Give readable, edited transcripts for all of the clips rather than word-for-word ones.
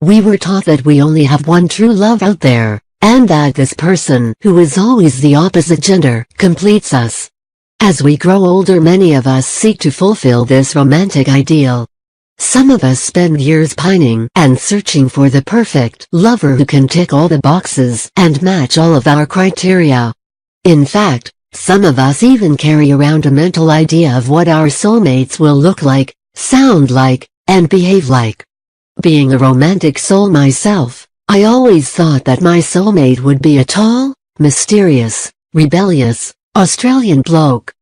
We were taught that we only have one true love out there, and that this person, who is always the opposite gender, completes us. As we grow older, many of us seek to fulfill this romantic ideal. Some of us spend years pining and searching for the perfect lover who can tick all the boxes and match all of our criteria. In fact, some of us even carry around a mental idea of what our soulmates will look like, sound like, and behave like. Being a romantic soul myself, I always thought that my soulmate would be a tall, mysterious, rebellious, Australian bloke.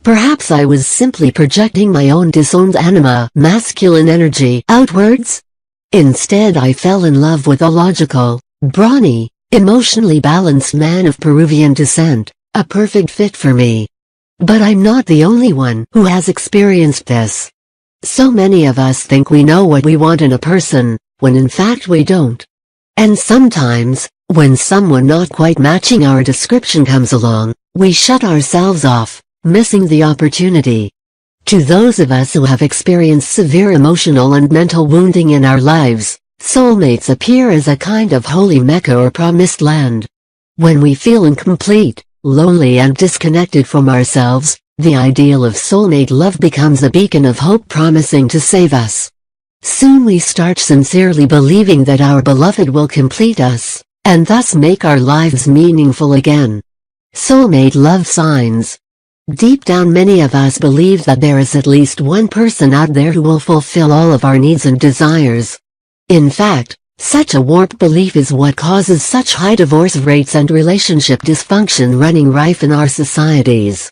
Perhaps I was simply projecting my own disowned anima, masculine energy, outwards. Instead, I fell in love with a logical, brawny, emotionally balanced man of Peruvian descent, a perfect fit for me. But I'm not the only one who has experienced this. So many of us think we know what we want in a person, when in fact we don't. And sometimes, when someone not quite matching our description comes along, we shut ourselves off, missing the opportunity. To those of us who have experienced severe emotional and mental wounding in our lives, soulmates appear as a kind of holy Mecca or promised land. When we feel incomplete, lonely and disconnected from ourselves, the ideal of soulmate love becomes a beacon of hope promising to save us. Soon we start sincerely believing that our beloved will complete us, and thus make our lives meaningful again. Soulmate love signs. Deep down, many of us believe that there is at least one person out there who will fulfill all of our needs and desires. In fact, such a warped belief is what causes such high divorce rates and relationship dysfunction running rife in our societies.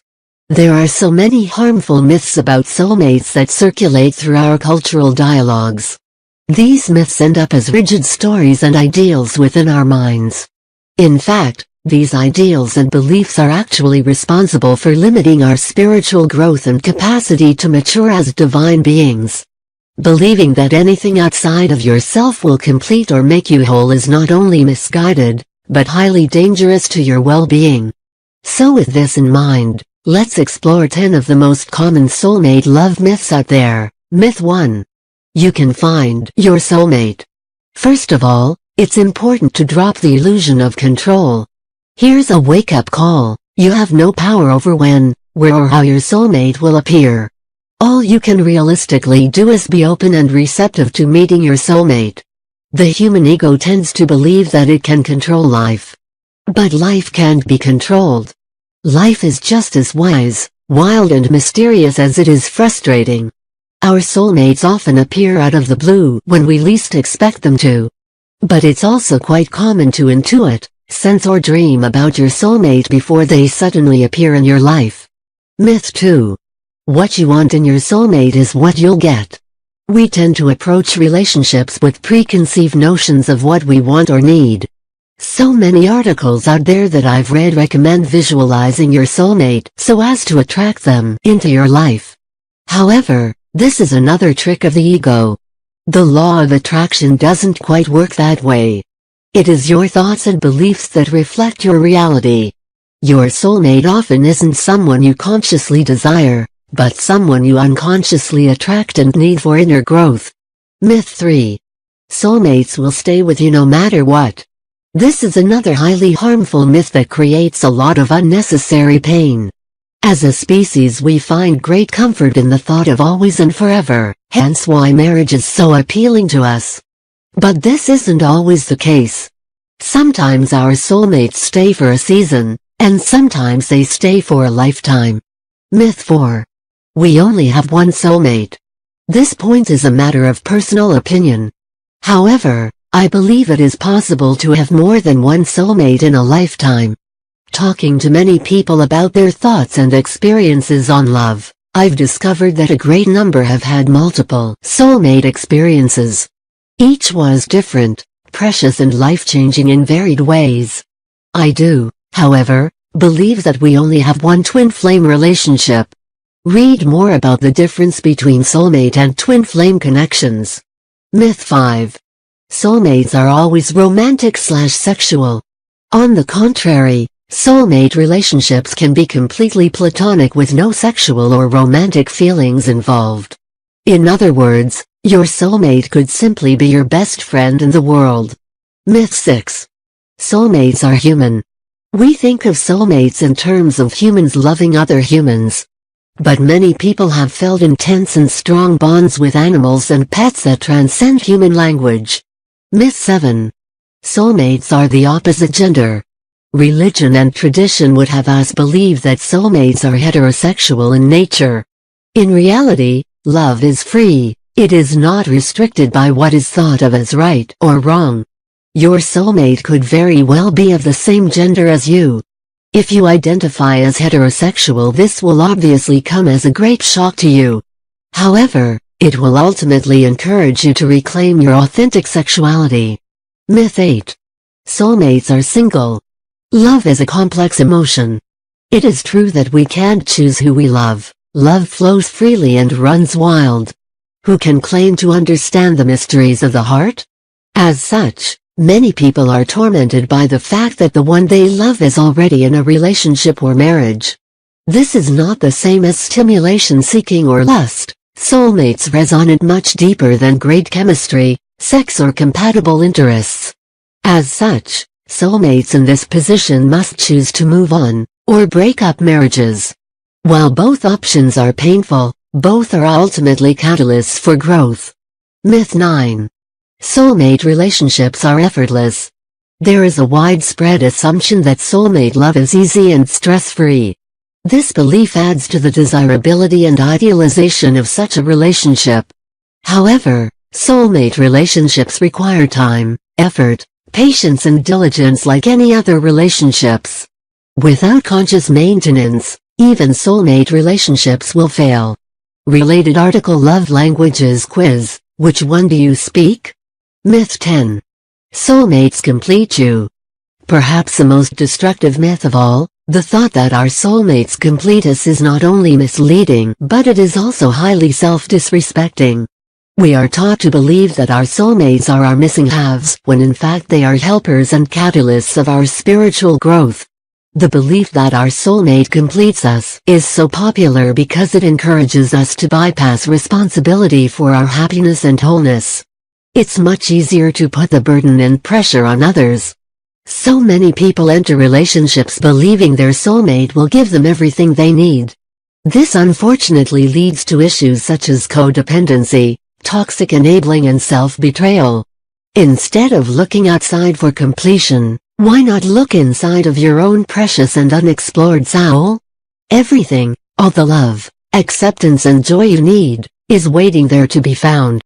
There are so many harmful myths about soulmates that circulate through our cultural dialogues. These myths end up as rigid stories and ideals within our minds. In fact, these ideals and beliefs are actually responsible for limiting our spiritual growth and capacity to mature as divine beings. Believing that anything outside of yourself will complete or make you whole is not only misguided, but highly dangerous to your well-being. So with this in mind, let's explore 10 of the most common soulmate love myths out there. Myth 1. You can find your soulmate. First of all, it's important to drop the illusion of control. Here's a wake-up call: you have no power over when, where or how your soulmate will appear. All you can realistically do is be open and receptive to meeting your soulmate. The human ego tends to believe that it can control life. But life can't be controlled. Life is just as wise, wild and mysterious as it is frustrating. Our soulmates often appear out of the blue when we least expect them to. But it's also quite common to intuit, sense or dream about your soulmate before they suddenly appear in your life. Myth 2. What you want in your soulmate is what you'll get. We tend to approach relationships with preconceived notions of what we want or need. So many articles out there that I've read recommend visualizing your soulmate so as to attract them into your life. However, this is another trick of the ego. The law of attraction doesn't quite work that way. It is your thoughts and beliefs that reflect your reality. Your soulmate often isn't someone you consciously desire, but someone you unconsciously attract and need for inner growth. Myth 3. Soulmates will stay with you no matter what. This is another highly harmful myth that creates a lot of unnecessary pain. As a species, we find great comfort in the thought of always and forever, hence why marriage is so appealing to us. But this isn't always the case. Sometimes our soulmates stay for a season, and sometimes they stay for a lifetime. Myth 4. We only have one soulmate. This point is a matter of personal opinion. However, I believe it is possible to have more than one soulmate in a lifetime. Talking to many people about their thoughts and experiences on love, I've discovered that a great number have had multiple soulmate experiences. Each was different, precious and life-changing in varied ways. I do, however, believe that we only have one twin flame relationship. Read more about the difference between soulmate and twin flame connections. Myth 5. Soulmates are always romantic/sexual. On the contrary, soulmate relationships can be completely platonic with no sexual or romantic feelings involved. In other words, Your soulmate could simply be your best friend in the world. Myth 6. Soulmates are human. We think of soulmates in terms of humans loving other humans. But many people have felt intense and strong bonds with animals and pets that transcend human language. Myth 7. Soulmates are the opposite gender. Religion and tradition would have us believe that soulmates are heterosexual in nature. In reality, love is free. It is not restricted by what is thought of as right or wrong. Your soulmate could very well be of the same gender as you. If you identify as heterosexual, this will obviously come as a great shock to you. However, it will ultimately encourage you to reclaim your authentic sexuality. Myth 8. Soulmates are single. Love is a complex emotion. It is true that we can't choose who we love. Love flows freely and runs wild. Who can claim to understand the mysteries of the heart? As such, many people are tormented by the fact that the one they love is already in a relationship or marriage. This is not the same as stimulation seeking or lust. Soulmates resonate much deeper than great chemistry, sex or compatible interests. As such, soulmates in this position must choose to move on, or break up marriages. While both options are painful, both are ultimately catalysts for growth. Myth 9. Soulmate relationships are effortless. There is a widespread assumption that soulmate love is easy and stress-free. This belief adds to the desirability and idealization of such a relationship. However, soulmate relationships require time, effort, patience and diligence like any other relationships. Without conscious maintenance, even soulmate relationships will fail. Related article: Love Languages Quiz. Which one do you speak? Myth 10. Soulmates complete you. Perhaps the most destructive myth of all, the thought that our soulmates complete us is not only misleading, but it is also highly self-disrespecting. We are taught to believe that our soulmates are our missing halves, when in fact they are helpers and catalysts of our spiritual growth. The belief that our soulmate completes us is so popular because it encourages us to bypass responsibility for our happiness and wholeness. It's much easier to put the burden and pressure on others. So many people enter relationships believing their soulmate will give them everything they need. This unfortunately leads to issues such as codependency, toxic enabling and self-betrayal. Instead of looking outside for completion, why not look inside of your own precious and unexplored soul? Everything, all the love, acceptance and joy you need, is waiting there to be found.